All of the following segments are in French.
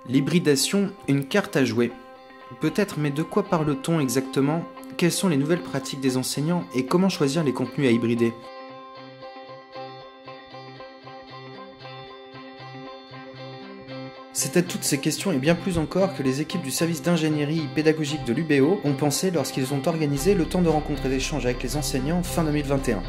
L'hybridation, une carte à jouer. Peut-être, mais de quoi parle-t-on exactement? Quelles sont les nouvelles pratiques des enseignants et comment choisir les contenus à hybrider? C'est à toutes ces questions et bien plus encore que les équipes du service d'ingénierie pédagogique de l'UBO ont pensé lorsqu'ils ont organisé le temps de rencontres et d'échanges avec les enseignants fin 2021.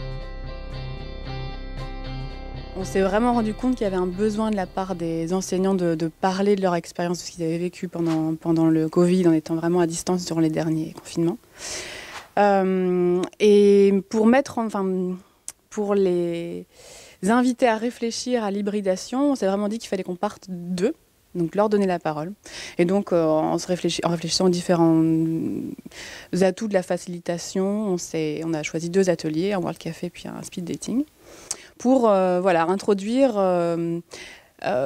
On s'est vraiment rendu compte qu'il y avait un besoin de la part des enseignants de parler de leur expérience, de ce qu'ils avaient vécu pendant le Covid, en étant vraiment à distance durant les derniers confinements. Et pour les inviter à réfléchir à l'hybridation, on s'est vraiment dit qu'il fallait qu'on parte d'eux, donc leur donner la parole. Et donc, en réfléchissant aux différents atouts de la facilitation, on a choisi 2 ateliers, un World Café puis un speed dating, pour introduire,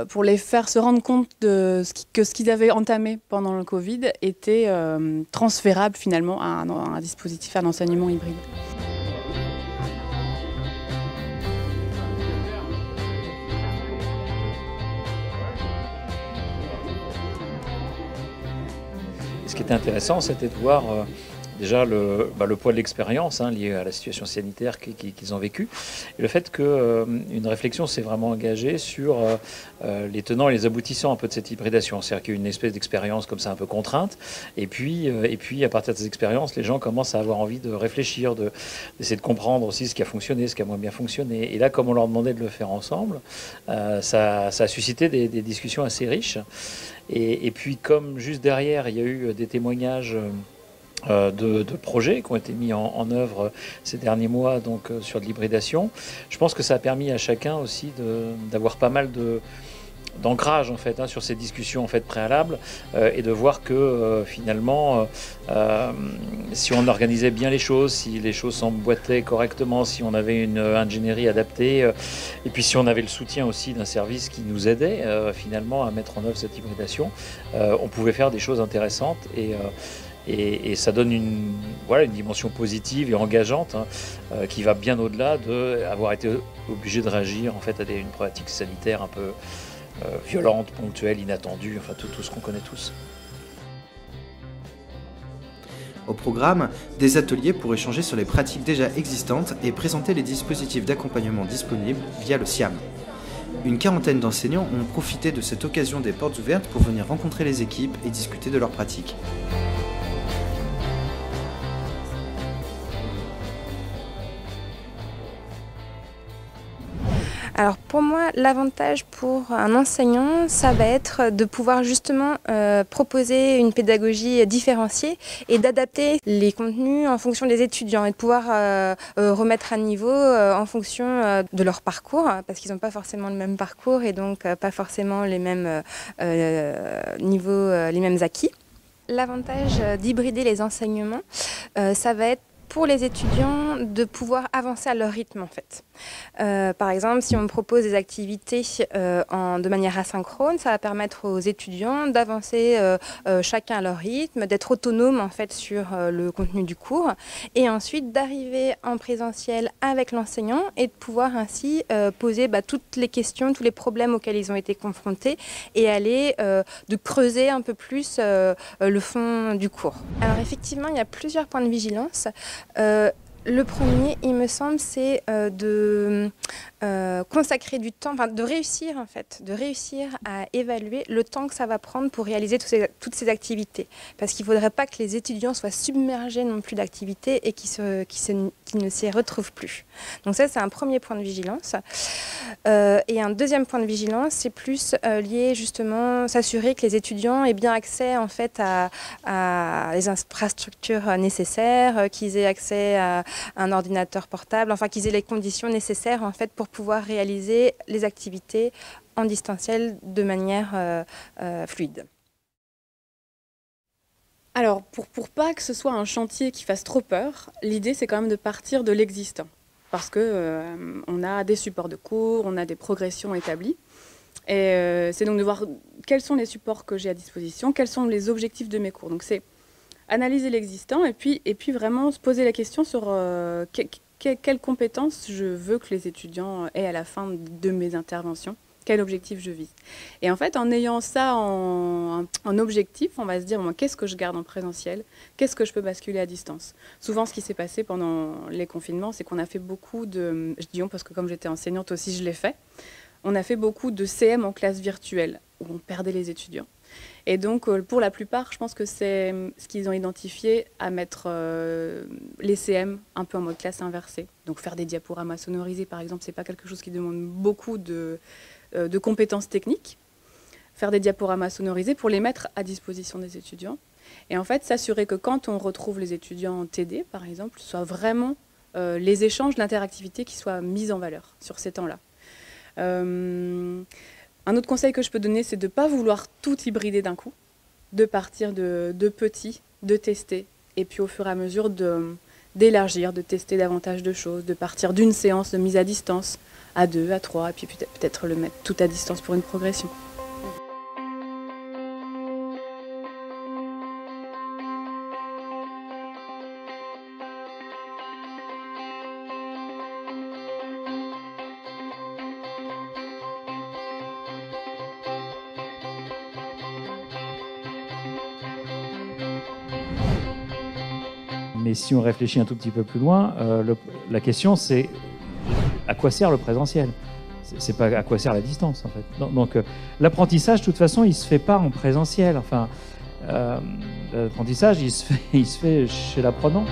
pour les faire se rendre compte que ce qu'ils avaient entamé pendant le Covid était transférable finalement à un dispositif, à un enseignement hybride. Et ce qui était intéressant, c'était de voir déjà le poids de l'expérience lié à la situation sanitaire qu'ils ont vécue, et le fait qu'une réflexion s'est vraiment engagée sur les tenants et les aboutissants un peu de cette hybridation. C'est-à-dire qu'il y a une espèce d'expérience comme ça un peu contrainte, et puis à partir de ces expériences, les gens commencent à avoir envie de réfléchir, d'essayer de comprendre aussi ce qui a fonctionné, ce qui a moins bien fonctionné. Et là, comme on leur demandait de le faire ensemble, ça a suscité des discussions assez riches. Et puis comme juste derrière, il y a eu des témoignages de projets qui ont été mis en œuvre ces derniers mois donc, sur de l'hybridation. Je pense que ça a permis à chacun aussi d'avoir pas mal d'ancrage en fait, sur ces discussions en fait, préalables et de voir que finalement si on organisait bien les choses, si les choses s'emboîtaient correctement, si on avait une ingénierie adaptée et puis si on avait le soutien aussi d'un service qui nous aidait finalement à mettre en œuvre cette hybridation, on pouvait faire des choses intéressantes et ça donne une dimension positive et engageante qui va bien au-delà d'avoir été obligé de réagir en fait, à une problématique sanitaire un peu violente, ponctuelle, inattendue, enfin tout ce qu'on connaît tous. Au programme, des ateliers pour échanger sur les pratiques déjà existantes et présenter les dispositifs d'accompagnement disponibles via le SIAM. Une quarantaine d'enseignants ont profité de cette occasion des portes ouvertes pour venir rencontrer les équipes et discuter de leurs pratiques. Alors pour moi, l'avantage pour un enseignant, ça va être de pouvoir justement proposer une pédagogie différenciée et d'adapter les contenus en fonction des étudiants et de pouvoir remettre à niveau en fonction de leur parcours, parce qu'ils n'ont pas forcément le même parcours et donc pas forcément les mêmes niveaux, les mêmes acquis. L'avantage d'hybrider les enseignements, ça va être pour les étudiants de pouvoir avancer à leur rythme en fait. Par exemple, si on me propose des activités de manière asynchrone, ça va permettre aux étudiants d'avancer chacun à leur rythme, d'être autonomes en fait sur le contenu du cours et ensuite d'arriver en présentiel avec l'enseignant et de pouvoir ainsi poser toutes les questions, tous les problèmes auxquels ils ont été confrontés et aller de creuser un peu plus le fond du cours. Alors effectivement, il y a plusieurs points de vigilance. Le premier, il me semble, c'est de consacrer du temps, de réussir en fait, de réussir à évaluer le temps que ça va prendre pour réaliser toutes ces activités. Parce qu'il ne faudrait pas que les étudiants soient submergés non plus d'activités et qu'ils ne s'y retrouvent plus. Donc ça, c'est un premier point de vigilance. Et un deuxième point de vigilance, c'est plus lié justement, s'assurer que les étudiants aient bien accès en fait à les infrastructures nécessaires, qu'ils aient accès à un ordinateur portable, enfin qu'ils aient les conditions nécessaires en fait pour pouvoir réaliser les activités en distanciel de manière fluide. Alors, pour pas que ce soit un chantier qui fasse trop peur, l'idée c'est quand même de partir de l'existant. Parce qu'on a des supports de cours, on a des progressions établies. Et c'est donc de voir quels sont les supports que j'ai à disposition, quels sont les objectifs de mes cours. Donc c'est analyser l'existant et puis vraiment se poser la question sur quelles compétences je veux que les étudiants aient à la fin de mes interventions Quel objectif je vise? Et en fait, en ayant ça en objectif, on va se dire, qu'est-ce que je garde en présentiel? Qu'est-ce que je peux basculer à distance? Souvent, ce qui s'est passé pendant les confinements, c'est qu'on a fait beaucoup de... Je dis on parce que comme j'étais enseignante aussi, je l'ai fait. On a fait beaucoup de CM en classe virtuelle, où on perdait les étudiants. Et donc, pour la plupart, je pense que c'est ce qu'ils ont identifié à mettre les CM un peu en mode classe inversée. Donc, faire des diaporamas sonorisés, par exemple, c'est pas quelque chose qui demande beaucoup de compétences techniques. Faire des diaporamas sonorisés pour les mettre à disposition des étudiants. Et en fait, s'assurer que quand on retrouve les étudiants en TD, par exemple, ce soit vraiment les échanges, l'interactivité qui soient mis en valeur sur ces temps-là. Un autre conseil que je peux donner, c'est de ne pas vouloir tout hybrider d'un coup, de partir de petits, de tester, et puis au fur et à mesure d'élargir, de tester davantage de choses, de partir d'une séance de mise à distance à 2, à 3, et puis peut-être le mettre tout à distance pour une progression. Mais si on réfléchit un tout petit peu plus loin, la question c'est à quoi sert le présentiel? C'est pas à quoi sert la distance en fait. Donc l'apprentissage de toute façon il se fait pas en présentiel. Enfin, l'apprentissage il se fait chez l'apprenant.